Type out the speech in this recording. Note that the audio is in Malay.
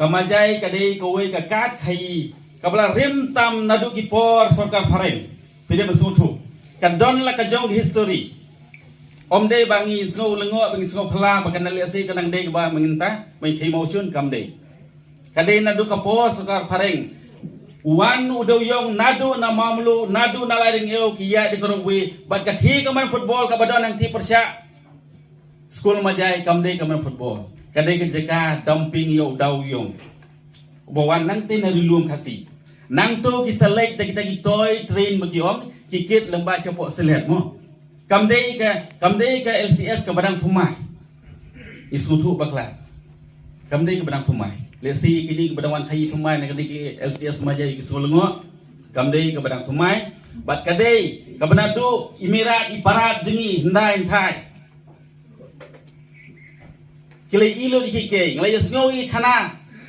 Kamajai kadai kawai kakat khai kabla rim tam nadu kipor sorkar pareng pide mesutu kadon la kajong history omde bangi snow lengo bangi snow phala bakan ali asi kanang dei ba menginta mai khai motion kam dei kadai nadu kapor sorkar pareng wan udo yong nadu na mamlu nadu na laring yo kiya di korongwi bat kathi kaman football kabadon ang ti persya school majai kam dei kaman football kadai kejaka dumping yo daw yong bawan nang tin narilum kasi nang to kisalek ta kita gitoy train magiom kikit lembah siapok selet mo kamdei ka LCS ka badang thumai ismutu bakla kamdei ka badang thumai lesi kini ka badang wan khayi thumai na kadai LCS majai ki solengo kamdei ka badang thumai bat kadai ka banadu imirat iparat jengi ndai thai Kili ilo dikike, ngelai sngowi kana